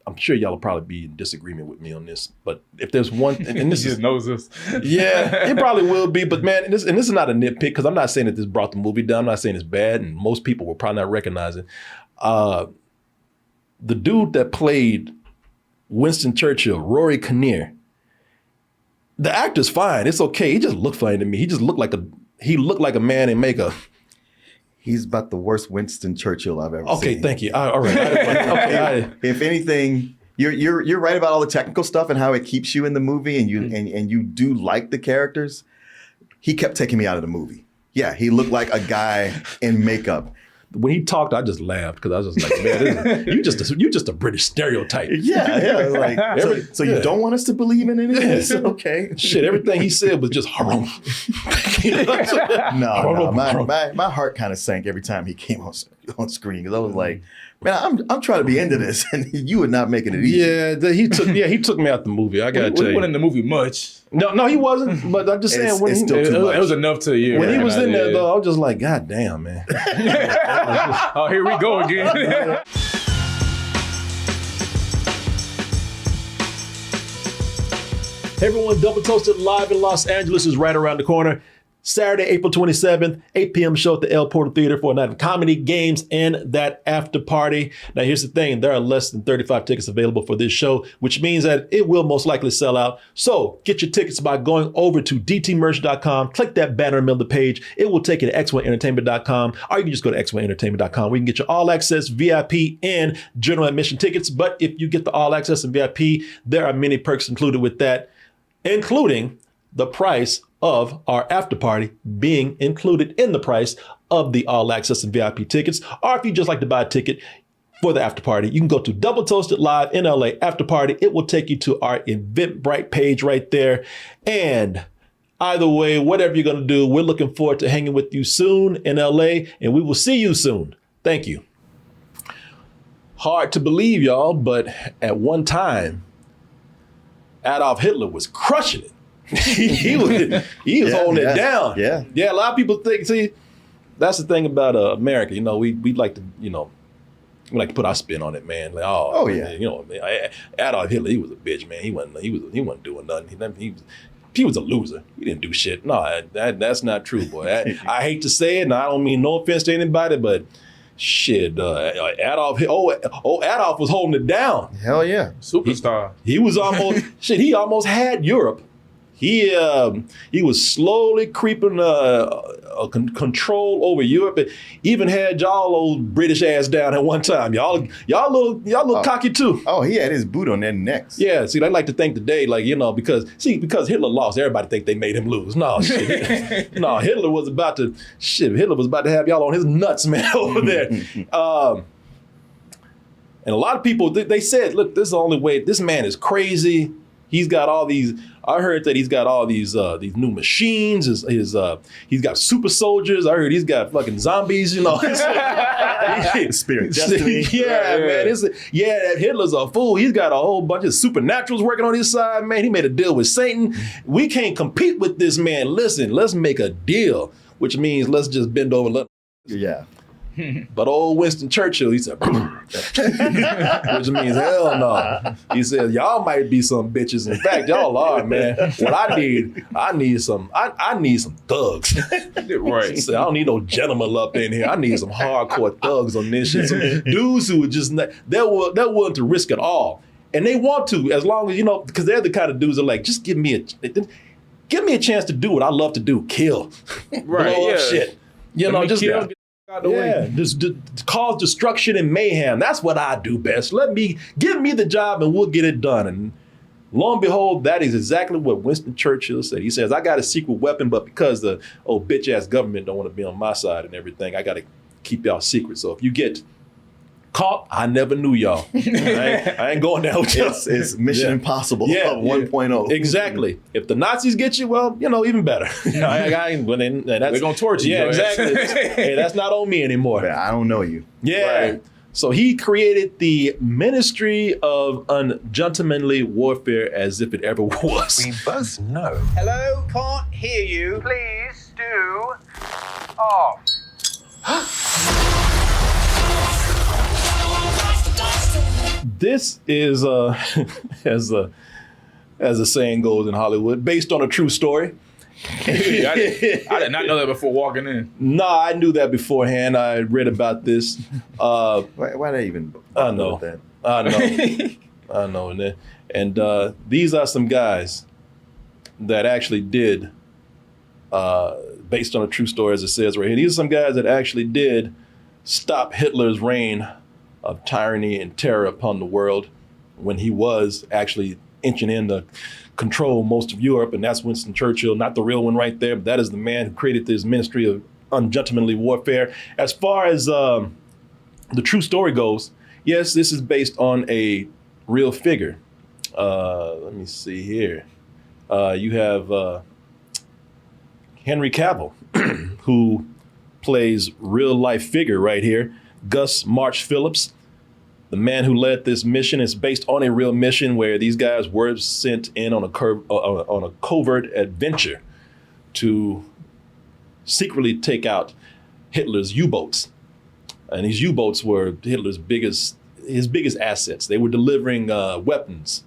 I'm sure y'all will probably be in disagreement with me on this, but if there's one, and this just knows this. Yeah, it probably will be. But man, this is not a nitpick because I'm not saying that this brought the movie down. I'm not saying it's bad, and most people will probably not recognize it. The dude that played Winston Churchill, Rory Kinnear, the actor's fine. It's okay. He just looked funny to me. He just looked like a man in makeup. He's about the worst Winston Churchill I've ever seen. Okay, thank you. All right. If anything, you're right about all the technical stuff and how it keeps you in the movie, and you do like the characters. He kept taking me out of the movie. Yeah, he looked like a guy in makeup. When he talked, I just laughed because I was just like, man, you just a British stereote. Yeah. Like, so you don't want us to believe in anything? Yeah. Okay. Shit, everything he said was just harum. No, my heart kind of sank every time he came on screen because I was like, man, I'm trying to be into this, and you were not making it easy. Yeah, he took me out the movie. I gotta tell you, he wasn't in the movie much. No, he wasn't. But I'm just saying, it was enough to you. When he was in there, though, I was just like, God damn, man. Oh, here we go again. Hey everyone, Double Toasted live in Los Angeles is right around the corner. Saturday, April 27th, 8 p.m. show at the El Portal Theater for a night of comedy, games, and that after party. Now, here's the thing. There are less than 35 tickets available for this show, which means that it will most likely sell out. So get your tickets by going over to dtmerch.com. Click that banner in the middle of the page. It will take you to x1entertainment.com, or you can just go to x1entertainment.com. We can get you all access, VIP, and general admission tickets. But if you get the all access and VIP, there are many perks included with that, including the price of our after party being included in the price of the all access and VIP tickets. Or if you just like to buy a ticket for the after party, you can go to Double Toasted Live in LA after party. It will take you to our Eventbrite page right there. And either way, whatever you're going to do, we're looking forward to hanging with you soon in LA, and we will see you soon. Thank you. Hard to believe, y'all, but at one time, Adolf Hitler was crushing it. he was holding it down. Yeah. A lot of people think, see, that's the thing about America. You know, we like to, we like to put our spin on it, man. Like, man, Adolf Hitler, he was a bitch, man. He wasn't doing nothing. He was a loser. He didn't do shit. No, that's not true, boy. I hate to say it, and I don't mean no offense to anybody, but shit, Adolf was holding it down. Hell yeah. Superstar. He was almost, he almost had Europe. He was slowly creeping control over Europe, and even had y'all old British ass down at one time. Y'all little cocky too. Oh, he had his boot on their necks. Yeah, see, they like to think today, like, because Hitler lost, everybody think they made him lose. No, shit. No, Hitler was about to have y'all on his nuts, man, over there. And a lot of people, they said, look, this is the only way. This man is crazy. He's got all these. I heard that he's got all these new machines. He's got super soldiers. I heard he's got fucking zombies. Spirit destiny. Yeah, man. Hitler's a fool. He's got a whole bunch of supernaturals working on his side, man. He made a deal with Satan. We can't compete with this man. Listen, let's make a deal, which means let's just bend over. Yeah. But old Winston Churchill, he said, which means hell no. He said, y'all might be some bitches. In fact, y'all are, man. What I need some thugs. Right. He said, I don't need no gentlemen up in here. I need some hardcore thugs on this shit. Some dudes who would just, they're willing to risk it all. And they want to, as long as, because they're the kind of dudes that are like, just give me a chance to do what I love to do, kill. Right, blow up shit. Just kill. Just cause destruction and mayhem. That's what I do best. Give me the job and we'll get it done. And lo and behold, that is exactly what Winston Churchill said. He says, I got a secret weapon, but because the old bitch ass government don't want to be on my side and everything, I got to keep y'all secret. So if you get caught, I never knew y'all. I ain't going down with y'all. It's Mission Impossible 1.0. Exactly. If the Nazis get you, well, even better. They're going to torture you. Yeah, exactly. Hey, that's not on me anymore. Man, I don't know you. Yeah. Right. So he created the Ministry of Ungentlemanly Warfare as if it ever was. We both know. Hello? Can't hear you. Please do off. This is, as the saying goes in Hollywood, based on a true story. I did not know that before walking in. No, I knew that beforehand. I read about this. Why they even I bother know. with that? I know. I know. And these are some guys that actually did, based on a true story, as it says right here, these are some guys that actually did stop Hitler's reign of tyranny and terror upon the world when he was actually inching in to control most of Europe. And that's Winston Churchill, not the real one right there, but that is the man who created this ministry of ungentlemanly warfare. As far as the true story goes, yes, this is based on a real figure. Let me see here. You have Henry Cavill, who plays real life figure right here. Gus March Phillips, the man who led this mission, is based on a real mission where these guys were sent in on a covert adventure to secretly take out Hitler's U-boats. And these U-boats were Hitler's biggest assets. They were delivering weapons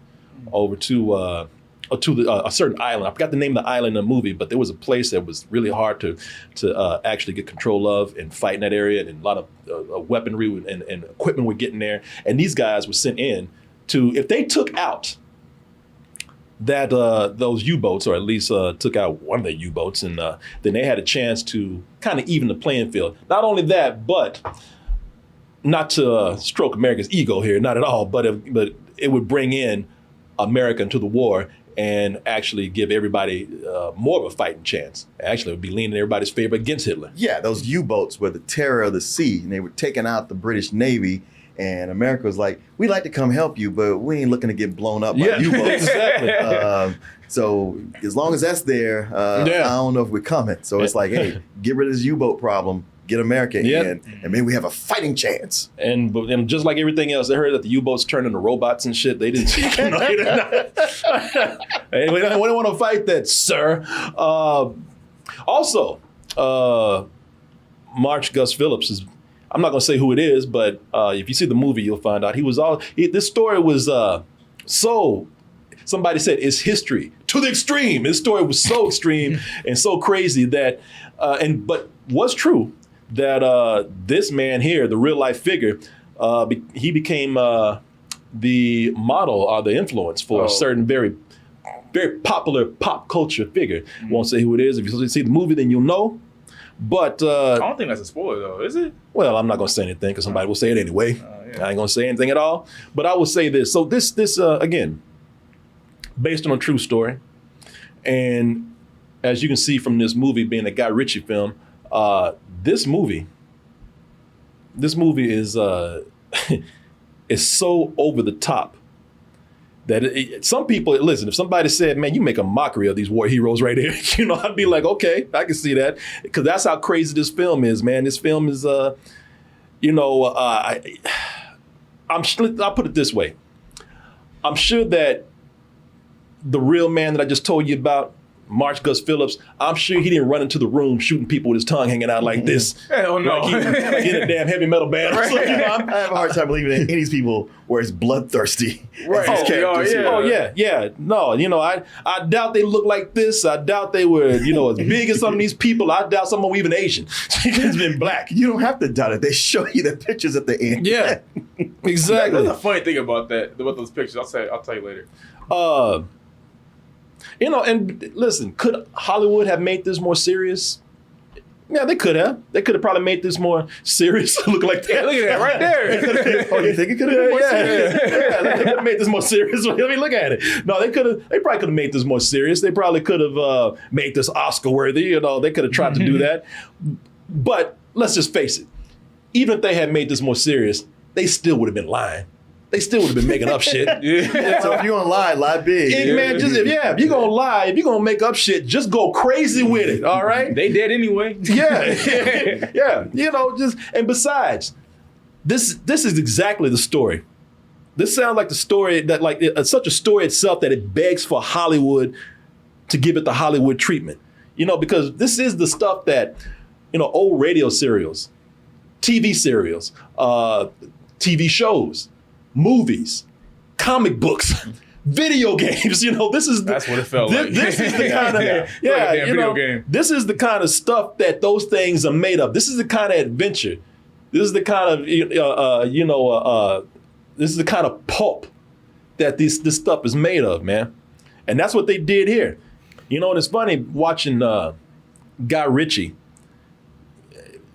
over to a certain island. I forgot the name of the island in the movie, but there was a place that was really hard to actually get control of and fight in that area, and a lot of weaponry and equipment were getting there. And these guys were sent in to, if they took out that those U-boats, or at least took out one of the U-boats, and then they had a chance to kind of even the playing field. Not only that, but not to stroke America's ego here, not at all, but it would bring in America into the war and actually give everybody more of a fighting chance. Actually, it would be leaning in everybody's favor against Hitler. Yeah, those U-boats were the terror of the sea, and they were taking out the British Navy. And America was like, we'd like to come help you, but we ain't looking to get blown up by U-boats. Exactly. So as long as that's there, I don't know if we're coming. So it's like, hey, get rid of this U-boat problem, get America in, and maybe we have a fighting chance. And just like everything else, they heard that the U-boats turned into robots and shit. They didn't. Hey, we don't want to fight that, sir. Also, March Gus Phillips is. I'm not going to say who it is, but if you see the movie, you'll find out this story was so. Somebody said it's history to the extreme. This story was so extreme and so crazy that, but was true that this man here, the real life figure, he became the model or the influence for a certain very, very popular pop culture figure. Won't say who it is. If you see the movie, then you'll know. But I don't think that's a spoiler, though, is it? Well, I'm not going to say anything because somebody will say it anyway. I ain't going to say anything at all. But I will say this. So this again, based on a true story, and as you can see from this movie being a Guy Ritchie film, this movie is is so over the top that some people, listen, if somebody said, man, you make a mockery of these war heroes right here, I'd be like, okay, I can see that. Because that's how crazy this film is, man. This film is, I'll put it this way. I'm sure that the real man that I just told you about, March Gus Phillips, I'm sure he didn't run into the room shooting people with his tongue hanging out like this. Hell no. Like he in a damn heavy metal band. Right. So, I have a hard time believing that any of these people were as bloodthirsty Right. as these characters. Yeah. No, I doubt they look like this. I doubt they were, as big as some of these people. I doubt some of them were even Asian. It's been black. You don't have to doubt it. They show you the pictures at the end. Yeah, exactly. There's a funny thing about those pictures. I'll tell you later. And listen, could Hollywood have made this more serious? Yeah, they could have. They could have probably made this more serious. Look like that. Yeah, look at that right there. Oh, you think it could have been more serious? Yeah, they could have made this more serious. I mean, look at it. No, they probably could have made this more serious. They probably could have made this Oscar worthy. They could have tried to do that. But let's just face it. Even if they had made this more serious, they still would have been lying. They still would have been making up shit. So if you're gonna lie big. Man, if you're gonna lie, if you're gonna make up shit, just go crazy with it. All right. They dead anyway. Yeah. And besides, this is exactly the story. This sounds like the story that it's such a story itself that it begs for Hollywood to give it the Hollywood treatment. Because this is the stuff that old radio serials, TV serials, TV shows. movies, comic books, video games. That's what it felt like. This is the kind of like a damn video game. This is the kind of stuff that those things are made of. This is the kind of adventure. This is the kind of this is the kind of pulp that this stuff is made of, man. And that's what they did here. And it's funny watching Guy Ritchie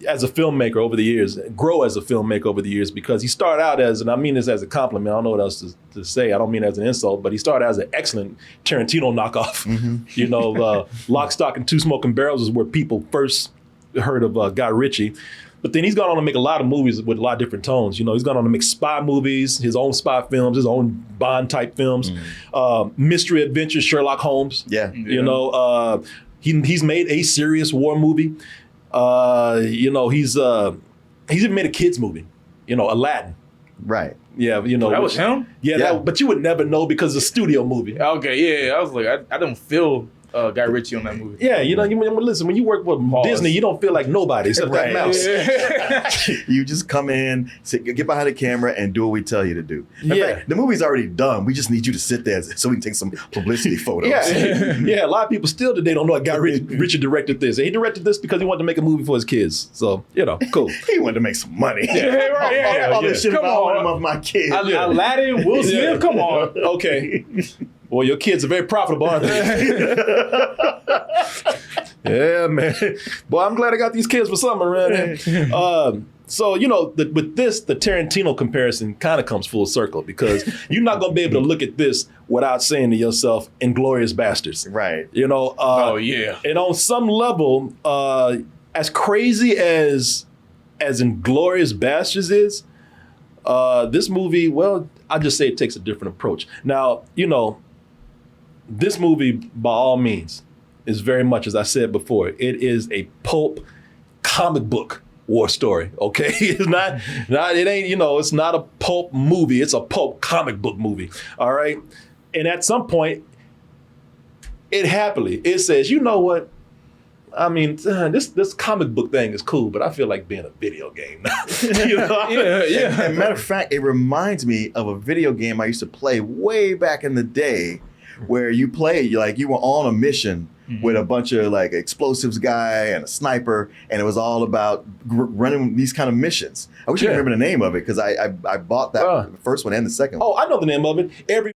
as a filmmaker over the years, grow as a filmmaker over the years, because he started out as, and I mean this as a compliment, I don't know what else to say, I don't mean it as an insult, but he started out as an excellent Tarantino knockoff. Lock, Stock, and Two Smoking Barrels is where people first heard of Guy Ritchie. But then he's gone on to make a lot of movies with a lot of different tones. He's gone on to make spy movies, his own spy films, his own Bond-type films, mystery adventure, Sherlock Holmes. Yeah. He's made a serious war movie. He's even made a kids movie, Aladdin. Right. Yeah, that was him? Yeah. But you would never know because it's a studio movie. Okay, yeah. I was like, I don't feel Guy Ritchie on that movie. Yeah, listen, when you work with Disney, you don't feel like nobody except that mouse. Yeah. You just come in, get behind the camera, and do what we tell you to do. In fact, the movie's already done. We just need you to sit there so we can take some publicity photos. Yeah, a lot of people still today don't know that Guy Ritchie directed this. He directed this because he wanted to make a movie for his kids. So, cool. He wanted to make some money. All this shit about one of my kids. Aladdin, Will Smith, come on. Okay. Well, your kids are very profitable, aren't they? Yeah, man. Boy, I'm glad I got these kids for something around here. So, with this, the Tarantino comparison kind of comes full circle, because you're not going to be able to look at this without saying to yourself, Inglourious Basterds. Right. Oh, yeah. And on some level, as crazy as Inglourious Basterds is, this movie, well, I'll just say it takes a different approach. Now, this movie, by all means, is very much, as I said before, it is a pulp comic book war story, okay? It's it's not a pulp movie, it's a pulp comic book movie, all right? And at some point, it says, you know what? I mean, this comic book thing is cool, but I feel like being a video game now. Yeah. And matter of fact, it reminds me of a video game I used to play way back in the day, where you played, you were on a mission with a bunch of explosives guy and a sniper, and it was all about running these kind of missions. I wish I remember the name of it, because I bought that the first one and the second one. Oh, I know the name of it. Every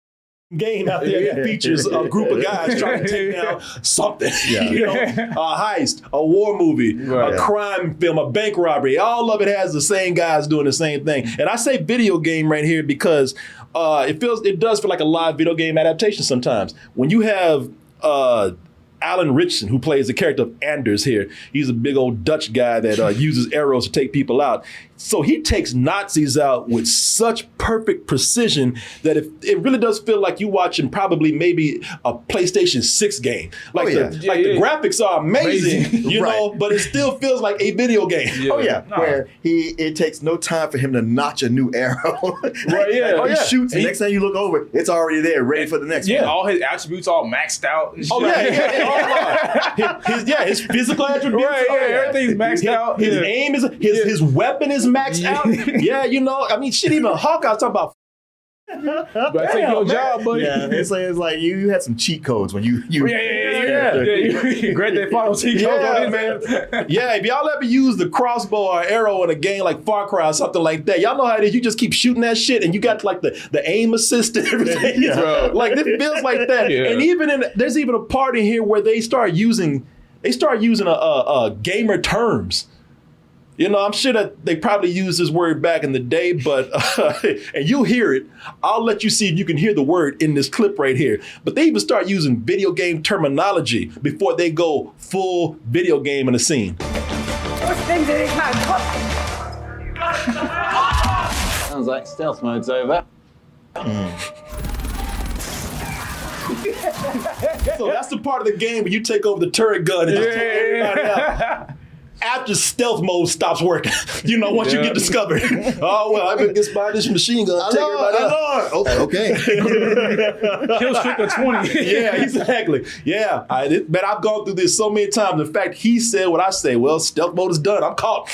game out there that features a group of guys trying to take down something. A heist, a war movie, a crime film, a bank robbery. All of it has the same guys doing the same thing. And I say video game right here because it does feel like a live video game adaptation sometimes. When you have Alan Ritchson, who plays the character of Anders here, he's a big old Dutch guy that uses arrows to take people out. So he takes Nazis out with such perfect precision that it really does feel like you watching probably maybe a PlayStation 6 game. The graphics are amazing, but it still feels like a video game. Where it takes no time for him to notch a new arrow. He shoots, and next time you look over, it's already there, ready for the next one. All his attributes all maxed out. And shit. His physical attributes. Everything's maxed out. His aim is his weapon is maxed out. Even Hawkeye's talking about. But take your job, buddy. Yeah, it's like you had some cheat codes when you. Grand Theft Auto cheat codes on it, man. Yeah, if y'all ever use the crossbow or arrow in a game like Far Cry or something like that, y'all know how it is. You just keep shooting that shit, and you got the aim assist and everything. It feels like that. Yeah. And there's even a part in here where they start using gamer terms. I'm sure that they probably used this word back in the day, but and you'll hear it. I'll let you see if you can hear the word in this clip right here. But they even start using video game terminology before they go full video game in a scene. Sounds like stealth mode's over. So that's the part of the game where you take over the turret gun and just take everybody out. After stealth mode stops working, once you get discovered. Oh, well, I better get by this machine gun. Take everybody out. Oh, okay. Kill streak of 20. Yeah, exactly. Yeah. I've gone through this so many times. In fact, he said what I say. Well, stealth mode is done. I'm caught.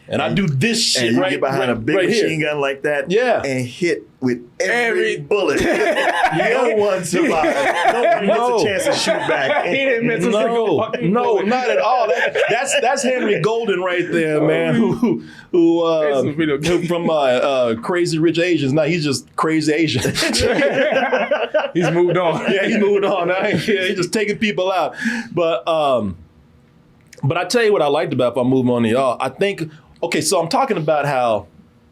And I do this shit and you right, get behind a big right machine here. gun like that, Yeah. and hit with every bullet. No one survived. Nobody No. gets a chance to shoot back. He didn't miss a single fucking No, bullet. not at all. That's Henry Golden right there, man. Who Some video game. from Crazy Rich Asians. Now he's just crazy Asian. He's moved on. Yeah, he's moved on. Yeah, he's just taking people out. But I tell you what I liked about, if I move on to y'all, I think, okay, so I'm talking about how,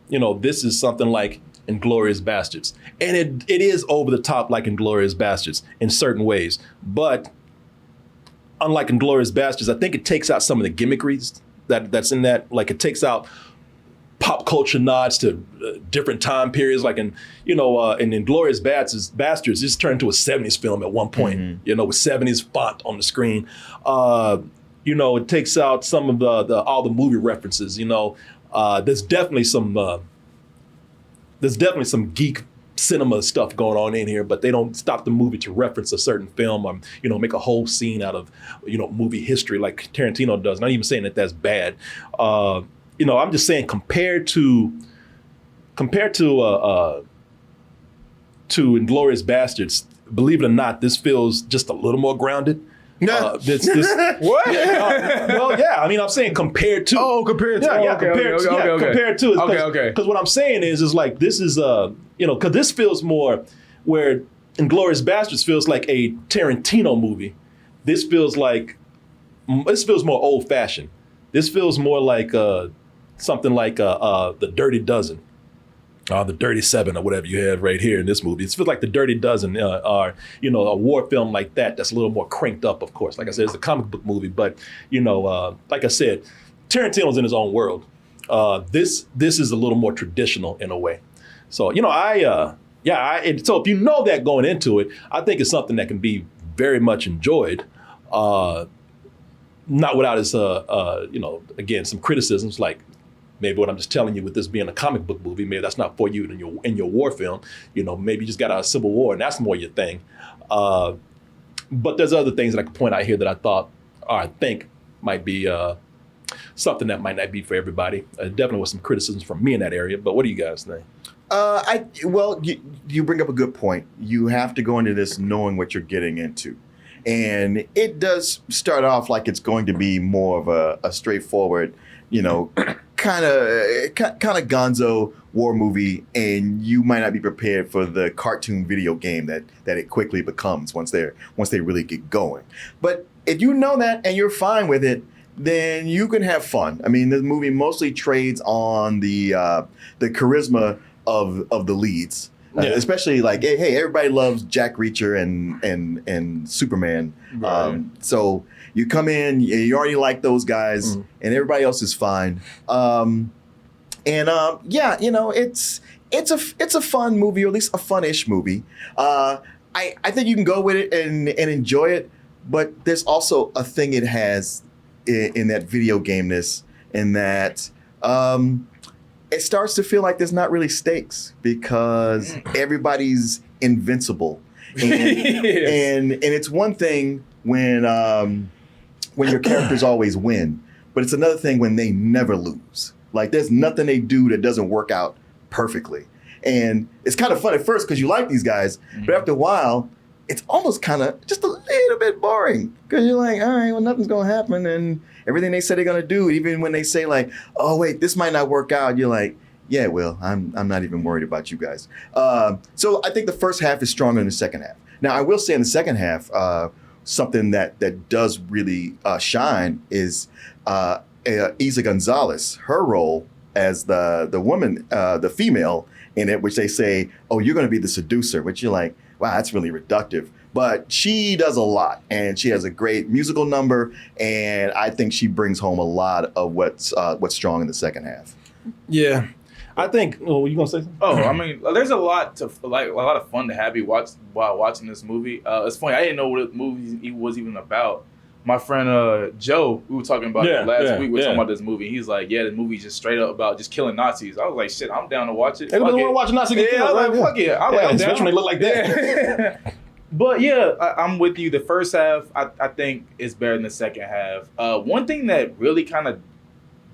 this is something like Inglourious Basterds. And it is over the top like Inglourious Basterds in certain ways. But unlike Inglourious Basterds, I think it takes out some of the gimmickries that's in that. Like, it takes out pop culture nods to different time periods, like in Inglourious Basterds, this turned into a 70s film at one point, with 70s font on the screen. It takes out some of all the movie references. There's definitely some geek cinema stuff going on in here, but they don't stop the movie to reference a certain film or make a whole scene out of movie history like Tarantino does. Not even saying that that's bad. I'm just saying compared to Inglourious Basterds, believe it or not, this feels just a little more grounded. What? Well, yeah. I mean, I'm saying compared to. Oh, compared to. Yeah, okay, compared to. okay. Compared to. Okay. Because what I'm saying is like this is because this feels more where Inglourious Basterds feels like a Tarantino movie. This feels more old fashioned. This feels more like something like the Dirty Dozen. The Dirty Seven or whatever you have right here in this movie. It feels like the Dirty Dozen or, a war film like that's a little more cranked up, of course. Like I said, it's a comic book movie, but, like I said, Tarantino's in his own world. This is a little more traditional in a way. So, so if you know that going into it, I think it's something that can be very much enjoyed. Not without its, again, some criticisms like, maybe what I'm just telling you with this being a comic book movie, maybe that's not for you in your war film. Maybe you just got a Civil War and that's more your thing. But there's other things that I could point out here that I thought, or I think might be something that might not be for everybody. Definitely with some criticisms from me in that area. But what do you guys think? You bring up a good point. You have to go into this knowing what you're getting into. And it does start off like it's going to be more of a straightforward, kind of gonzo war movie, and you might not be prepared for the cartoon video game that it quickly becomes once they really get going. But if you know that and you're fine with it, then you can have fun. I mean, the movie mostly trades on the charisma of the leads. Especially like, hey, everybody loves Jack Reacher and Superman. Right. So you come in, you already like those guys, and everybody else is fine. It's a fun movie, or at least a fun-ish movie. I think you can go with it and enjoy it, but there's also a thing it has in that video game-ness, in that it starts to feel like there's not really stakes because everybody's invincible. And it's one thing when your characters always win, but it's another thing when they never lose. Like, there's nothing they do that doesn't work out perfectly. And it's kind of fun at first because you like these guys, but after a while, it's almost kind of just a little bit boring because you're like, all right, well, nothing's going to happen. And everything they say they're going to do, even when they say like, oh, wait, this might not work out, you're like, yeah, well, I'm not even worried about you guys. So I think the first half is stronger than the second half. Now, I will say in the second half, something that does really shine is Isa Gonzalez, her role as the woman, the female in it, which they say, oh, you're going to be the seducer, which you're like, wow, that's really reductive. But she does a lot, and she has a great musical number, and I think she brings home a lot of what's strong in the second half. Yeah. I think. Oh, you gonna say something? Oh, I mean, there's a lot of fun to have you watch while watching this movie. It's funny, I didn't know what the movie was even about. My friend Joe, we were talking about it last week. We were talking about this movie. He's like, "Yeah, the movie's just straight up about just killing Nazis." I was like, "Shit, I'm down to watch it." Everybody want to watch a Nazi get killed, I was like, "Fuck yeah!" I'm down. Especially when they look like that. But yeah, I'm with you. The first half, I think, is better than the second half. One thing that really kind of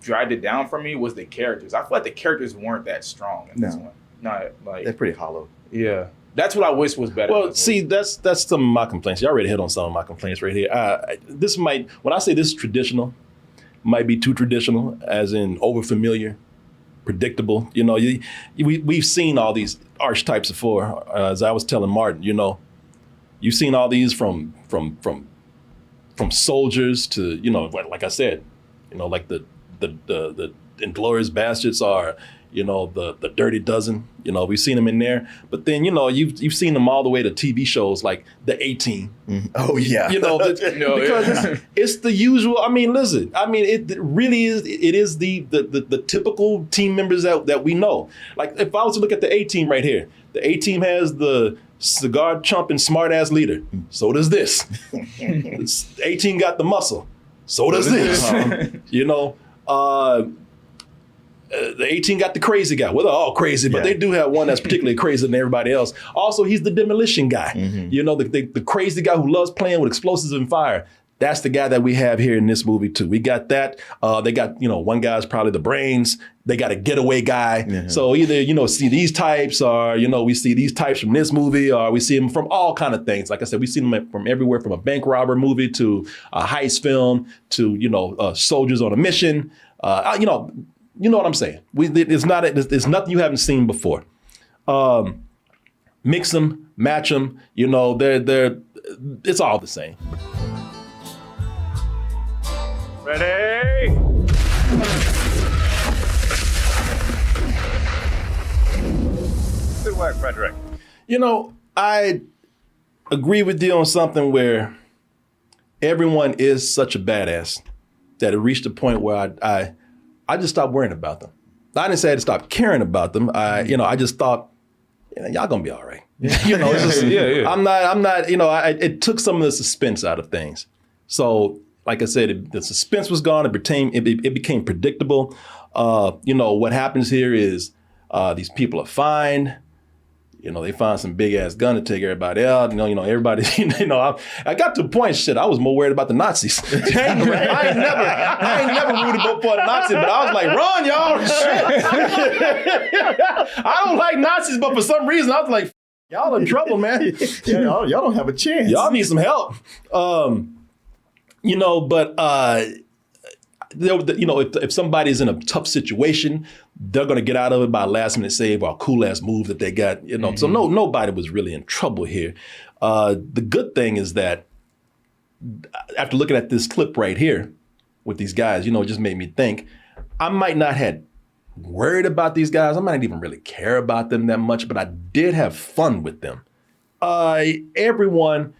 dragged it down for me was the characters. I feel like the characters weren't that strong in this one. Not like they're pretty hollow. Yeah. That's what I wish was better. Well, see, that's some of my complaints. You already hit on some of my complaints right here. When I say this is traditional, might be too traditional, as in overfamiliar, predictable. You know, we've seen all these archetypes before. As I was telling Martin, you know, you've seen all these from soldiers to, you know, like I said, you know, like the Inglourious Basterds are, you know, the Dirty Dozen. You know, we've seen them in there. But then, you know, you've seen them all the way to TV shows like The A-Team. Mm-hmm. Oh yeah. You know, because it's the usual. I mean, listen. I mean, it really is. It is the typical team members that we know. Like if I was to look at the A-Team right here, the A-Team has the cigar chumping smart ass leader. So does this. A-Team got the muscle. So does this. You know. The A-Team got the crazy guy. Well, they're all crazy, but they do have one that's particularly crazier than everybody else. Also, he's the demolition guy. Mm-hmm. You know, the crazy guy who loves playing with explosives and fire. That's the guy that we have here in this movie too. We got that. They got, you know, one guy's probably the brains. They got a getaway guy. Mm-hmm. So either, you know, see these types, or, you know, we see these types from this movie, or we see them from all kind of things. Like I said, we see them from everywhere, from a bank robber movie to a heist film to, you know, soldiers on a mission. You know what I'm saying? It's nothing you haven't seen before. Mix them, match them. You know, it's all the same. Ready? Good work, Frederick. You know, I agree with you on something where everyone is such a badass that it reached a point where I just stopped worrying about them. I didn't say I had to stop caring about them. I just thought, y'all gonna be all right. You know, it's just, I'm not. You know, it took some of the suspense out of things. So, like I said, the suspense was gone. It became predictable. You know, what happens here is these people are fined. You know, they find some big ass gun to take everybody out. You know, everybody. You know, I got to a point. I was more worried about the Nazis. I ain't never rooted for the Nazis, but I was like, run, y'all! Shit. I don't like Nazis, but for some reason, I was like, y'all in trouble, man. Yeah, y'all don't have a chance. Y'all need some help. You know, but you know, if somebody's in a tough situation, they're going to get out of it by a last minute save or a cool ass move that they got. You know, so nobody was really in trouble here. The good thing is that after looking at this clip right here with these guys, you know, it just made me think I might not have worried about these guys. I might not even really care about them that much, but I did have fun with them. Everyone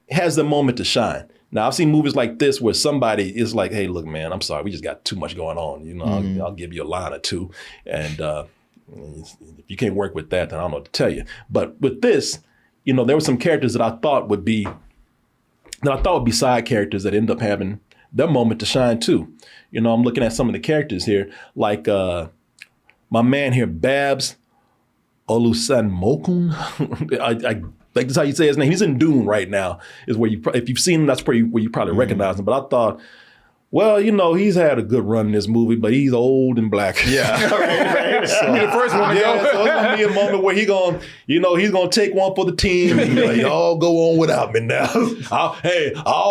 has a moment to shine. Now, I've seen movies like this where somebody is like, hey, look, man, I'm sorry. We just got too much going on. You know, I'll give you a line or two. And if you can't work with that, then I don't know what to tell you. But with this, you know, there were some characters that I thought would be side characters that end up having their moment to shine too. You know, I'm looking at some of the characters here, like my man here, Babs Olusanmokun. I like that's how you say his name. He's in Dune right now. Is where if you've seen him, that's where you probably recognize him. But I thought, well, you know, he's had a good run in this movie, but he's old and black. Yeah, right. So, the first one to go. So it's gonna be a moment where he's gonna take one for the team. And be like, y'all go on without me now. I'll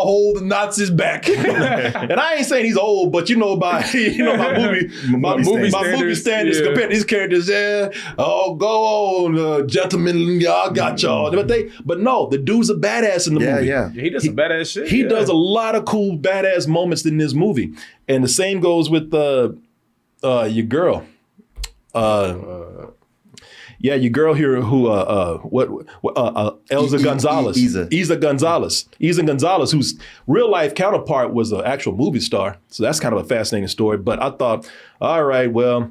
hold the Nazis back. And I ain't saying he's old, but by movie standards compared to these characters. Yeah, go on, gentlemen, y'all got y'all. But no, the dude's a badass in the movie. Yeah, he does some badass shit. He does a lot of cool badass moments in this movie, and the same goes with your girl. Your girl here who Elza Gonzalez. Isa Gonzalez, whose real life counterpart was an actual movie star. So that's kind of a fascinating story. But I thought, all right, well,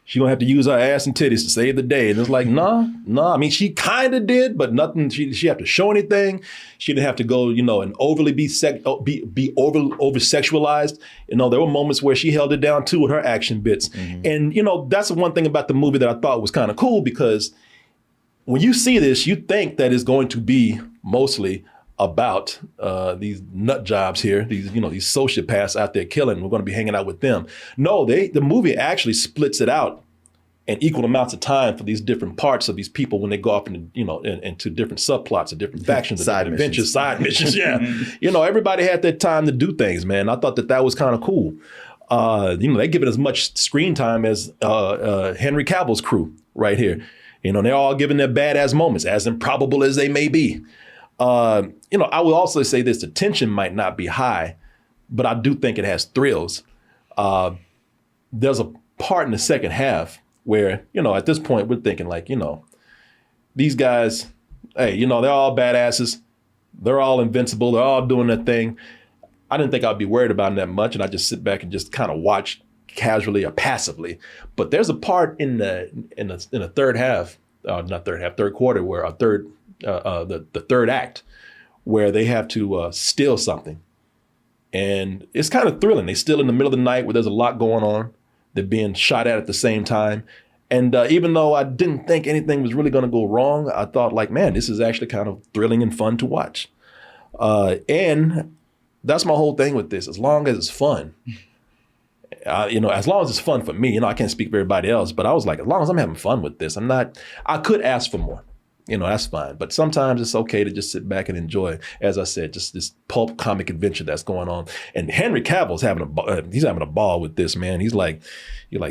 she's gonna have to use her ass and titties to save the day. And it's like, no. I mean, she kind of did, but nothing. She had to show anything. She didn't have to go, and overly be over sexualized. There were moments where she held it down too with her action bits. Mm-hmm. And that's the one thing about the movie that I thought was kind of cool, because when you see this, you think that it's going to be mostly about these nut jobs here, these sociopaths out there killing. We're going to be hanging out with them. No, the movie actually splits it out in equal amounts of time for these different parts of these people when they go off into different subplots, of different factions, side adventures, side missions. Yeah, everybody had their time to do things, man. I thought that was kind of cool. They give it as much screen time as Henry Cavill's crew right here. They're all given their badass moments, as improbable as they may be. I will also say this: the tension might not be high, but I do think it has thrills. There's a part in the second half where, at this point we're thinking like, these guys, hey, they're all badasses. They're all invincible. They're all doing their thing. I didn't think I'd be worried about them that much. And I just sit back and just kind of watch casually or passively. But there's a part in the third half, third quarter, where the third act, where they have to steal something. And it's kind of thrilling. They're still in the middle of the night where there's a lot going on. They're being shot at the same time. And even though I didn't think anything was really going to go wrong, I thought like, man, this is actually kind of thrilling and fun to watch. And that's my whole thing with this. As long as it's fun, as long as it's fun for me, I can't speak for everybody else, but I was like, as long as I'm having fun with this, I could ask for more. That's fine. But sometimes it's okay to just sit back and enjoy, as I said, just this pulp comic adventure that's going on. And Henry Cavill's he's having a ball with this, man. You're like,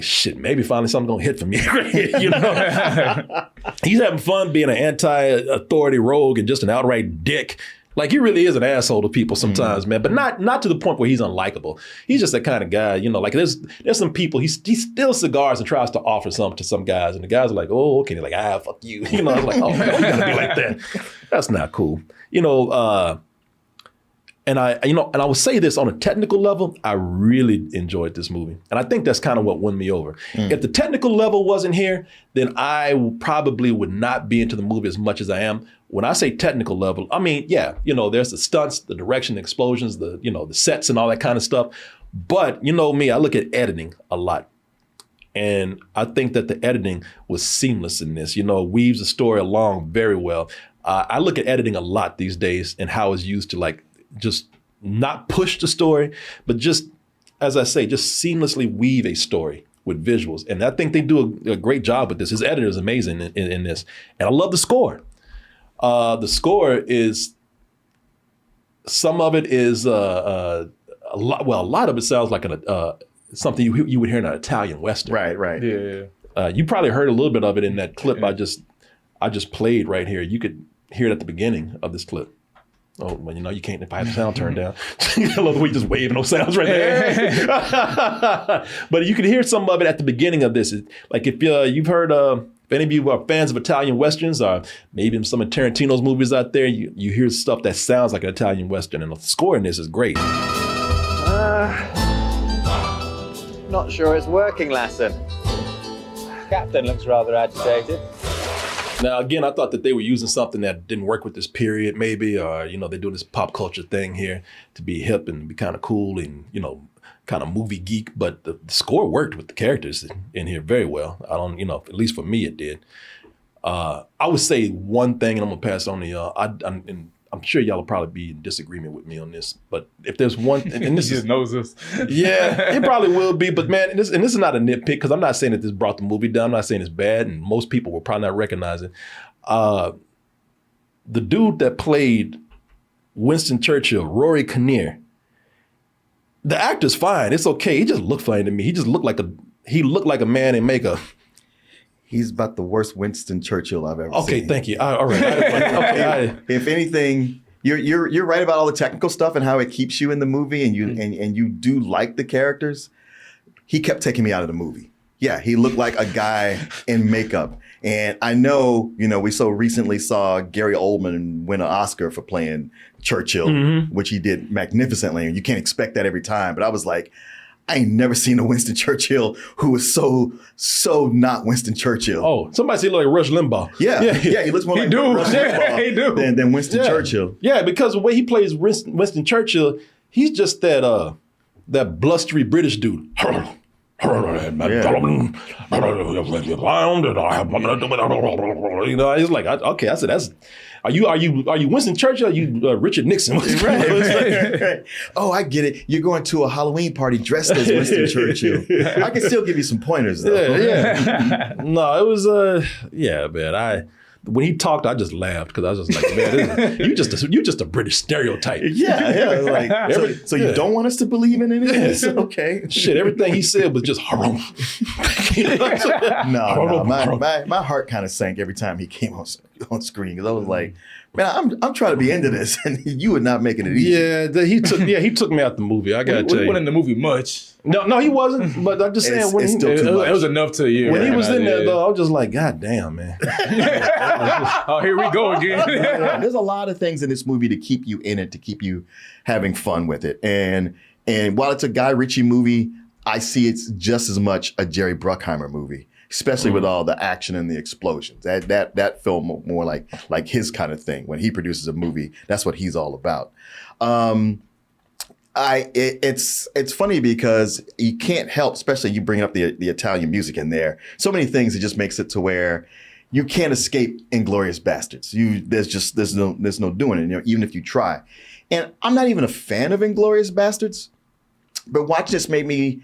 shit, maybe finally something's gonna hit for me. He's having fun being an anti-authority rogue and just an outright dick. Like, he really is an asshole to people sometimes, man, but not to the point where he's unlikable. He's just that kind of guy, like there's some people, he steals cigars and tries to offer some to some guys, and the guys are like, oh, okay. They're like, fuck you. I was like, oh, man, you gotta be like that. That's not cool. And I would say this on a technical level, I really enjoyed this movie. And I think that's kind of what won me over. If the technical level wasn't here, then I probably would not be into the movie as much as I am. When I say technical level, I mean, yeah, there's the stunts, the direction, the explosions, the sets and all that kind of stuff. But me, I look at editing a lot. And I think that the editing was seamless in this, weaves the story along very well. I look at editing a lot these days and how it's used to like just not push the story, but just, as I say, just seamlessly weave a story with visuals. And I think they do a great job with this. His editor is amazing in this. And I love the score. The score is, some of it is a lot of it sounds like something you would hear in an Italian Western. Right. Yeah. You probably heard a little bit of it in that clip I just played right here. You could hear it at the beginning of this clip. Oh, well, you can't if I have the sound turned down. I love the way you just waving those sounds right there. But you can hear some of it at the beginning of this. Like if you've heard, if any of you are fans of Italian Westerns, or maybe some of Tarantino's movies out there, you hear stuff that sounds like an Italian Western, and the score in this is great. Not sure it's working, Lassen. Captain looks rather agitated. Now, again, I thought that they were using something that didn't work with this period, maybe, or, they do this pop culture thing here to be hip and be kind of cool and, kind of movie geek. But the score worked with the characters in here very well. I don't, at least for me, it did. I would say one thing, and I'm going to pass on to y'all. I'm sure y'all will probably be in disagreement with me on this, but if there's one, and this just knows this. Yeah, it probably will be, but man, this is not a nitpick, because I'm not saying that this brought the movie down. I'm not saying it's bad, and most people will probably not recognize it. The dude that played Winston Churchill, Rory Kinnear, the actor's fine. It's okay. He just looked funny to me. He just looked like a man in makeup. He's about the worst Winston Churchill I've ever seen. Okay, thank you. All right. If anything, you're right about all the technical stuff and how it keeps you in the movie, and you do like the characters. He kept taking me out of the movie. Yeah, he looked like a guy in makeup. And I know, we so recently saw Gary Oldman win an Oscar for playing Churchill, which he did magnificently. And you can't expect that every time. But I was like, I ain't never seen a Winston Churchill who was so not Winston Churchill. Oh, somebody said he looked like Rush Limbaugh. Yeah, he looks more like Rush Limbaugh than Winston Churchill. Yeah, because the way he plays Winston Churchill, he's just that blustery British dude. You know, it's like, okay, I said, that's, are you Winston Churchill? Or are you Richard Nixon? Right. Oh, I get it. You're going to a Halloween party dressed as Winston Churchill. I can still give you some pointers though. Yeah. No, it was man. When he talked, I just laughed because I was just like, man, you just a British stereotype. Yeah. Like, so you don't want us to believe in it? Okay. Shit, everything he said was just harum. No. My heart kind of sank every time he came on screen because I was like, man, I'm trying to be into this, and you were not making it easy. Yeah, he took me out the movie. I gotta tell you, he wasn't in the movie much. No, he wasn't. But I'm just saying, it was enough to you. When he was in there, though, I was just like, God damn, man. Oh, here we go again. There's a lot of things in this movie to keep you in it, to keep you having fun with it. And while it's a Guy Ritchie movie, I see it's just as much a Jerry Bruckheimer movie, especially with all the action and the explosions. That film more like his kind of thing. When he produces a movie, that's what he's all about. It's funny because you can't help, especially you bring up the Italian music in there. So many things, it just makes it to where you can't escape Inglourious Basterds. There's no doing it, you know, even if you try. And I'm not even a fan of Inglourious Basterds, but watching this made me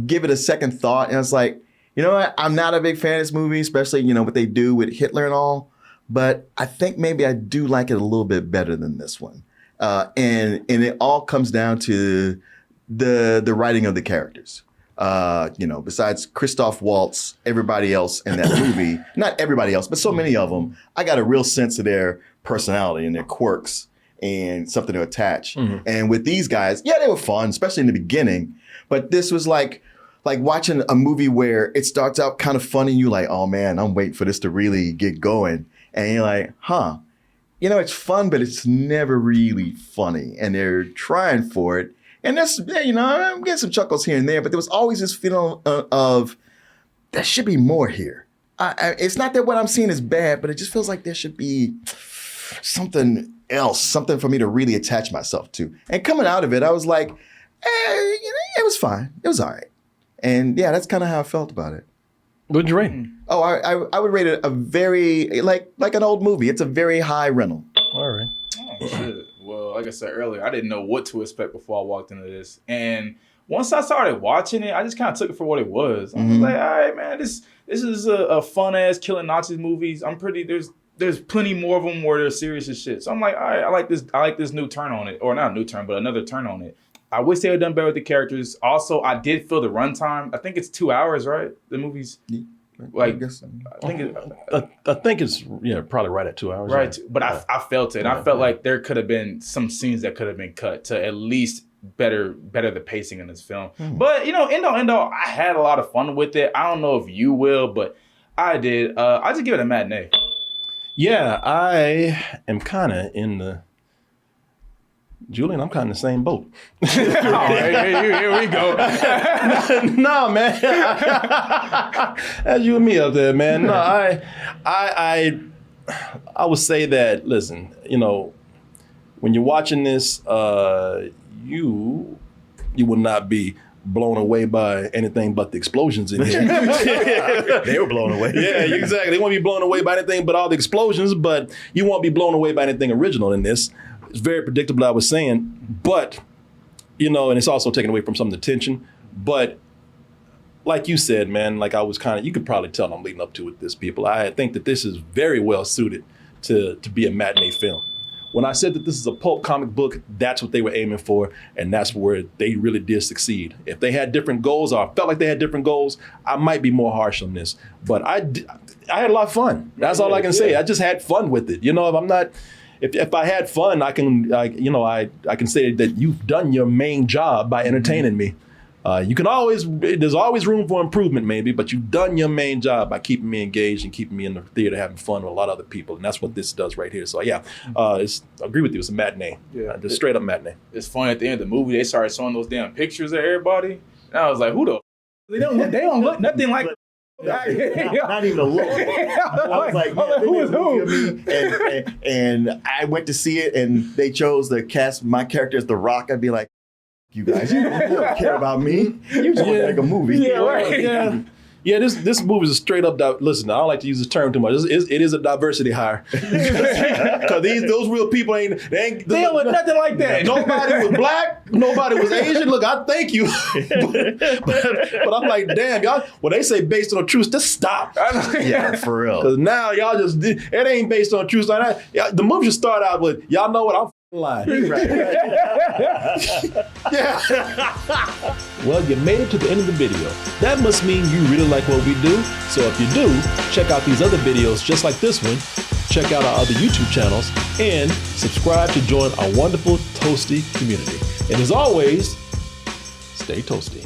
give it a second thought. And I was like, you know what? I'm not a big fan of this movie, especially, you know, what they do with Hitler and all. But I think maybe I do like it a little bit better than this one. And it all comes down to the writing of the characters. You know, besides Christoph Waltz, everybody else in that movie, not everybody else, but so many of them, I got a real sense of their personality and their quirks and something to attach. Mm-hmm. And with these guys, yeah, they were fun, especially in the beginning. But this was like watching a movie where it starts out kind of funny. You're like, oh man, I'm waiting for this to really get going. And you're like, huh, you know, it's fun, but it's never really funny. And they're trying for it. And that's, you know, I'm getting some chuckles here and there, but there was always this feeling of there should be more here. It's not that what I'm seeing is bad, but it just feels like there should be something else, something for me to really attach myself to. And coming out of it, I was like, you know, it was fine. It was all right. And yeah, that's kind of how I felt about it. What'd you rate? Oh, I would rate it a very, like an old movie. It's a very high rental. All right. Oh, shit. Well, like I said earlier, I didn't know what to expect before I walked into this. And once I started watching it, I just kind of took it for what it was. I was like, all right, man, this is a fun-ass killing Nazis movies. There's plenty more of them where they're serious as shit. So I'm like, all right, I like this new turn on it. Or not a new turn, but another turn on it. I wish they had done better with the characters. Also, I did feel the runtime. I think it's 2 hours, right? The movie's like, I think it's probably right at 2 hours. Right, yeah. But I felt it. I felt like there could have been some scenes that could have been cut to at least better the pacing in this film. But you know, end all, I had a lot of fun with it. I don't know if you will, but I did. I just give it a matinee. Yeah, I am kind of in the. Julian, I'm kind of the same boat. Here we go. No, man. That's you and me up there, man. No, I would say that, listen, you know, when you're watching this, you will not be blown away by anything but the explosions in here. They were blown away. Yeah, exactly. They won't be blown away by anything but all the explosions, but you won't be blown away by anything original in this. It's very predictable, I was saying, but, you know, and it's also taken away from some of the tension. But like you said, man, like I was you could probably tell I'm leading up to it, this people. I think that this is very well suited to be a matinee film. When I said that this is a pulp comic book, that's what they were aiming for, and that's where they really did succeed. If they had different goals, or I felt like they had different goals, I might be more harsh on this. But I had a lot of fun. That's all I can say. I just had fun with it. You know, if I'm not... If I had fun, I can say that you've done your main job by entertaining me. There's always room for improvement maybe, but you've done your main job by keeping me engaged and keeping me in the theater having fun with a lot of other people. And that's what this does right here. So yeah, I agree with you. It's a matinee. Yeah. Just straight up matinee. It's funny at the end of the movie, they started showing those damn pictures of everybody. And I was like, who the they don't look nothing like not even a little. I was like, who is who? And I went to see it, and they chose to cast my character as The Rock. I'd be like, you guys. You don't care about me. You just want to make a movie. Yeah, right. Yeah. Yeah, this movie is a straight up. Listen, I don't like to use this term too much. It is a diversity hire because those real people ain't look nothing like that. Nobody was black. Nobody was Asian. Look, I thank you, but I'm like, damn, y'all. When they say based on truth, just stop. Yeah, for real. Because now y'all it ain't based on truth like that. The movie should start out with y'all know what I'm lying. Right. Yeah. Well, you made it to the end of the video. That must mean you really like what we do. So if you do, check out these other videos just like this one. Check out our other YouTube channels and subscribe to join our wonderful Toasty community. And as always, stay toasty.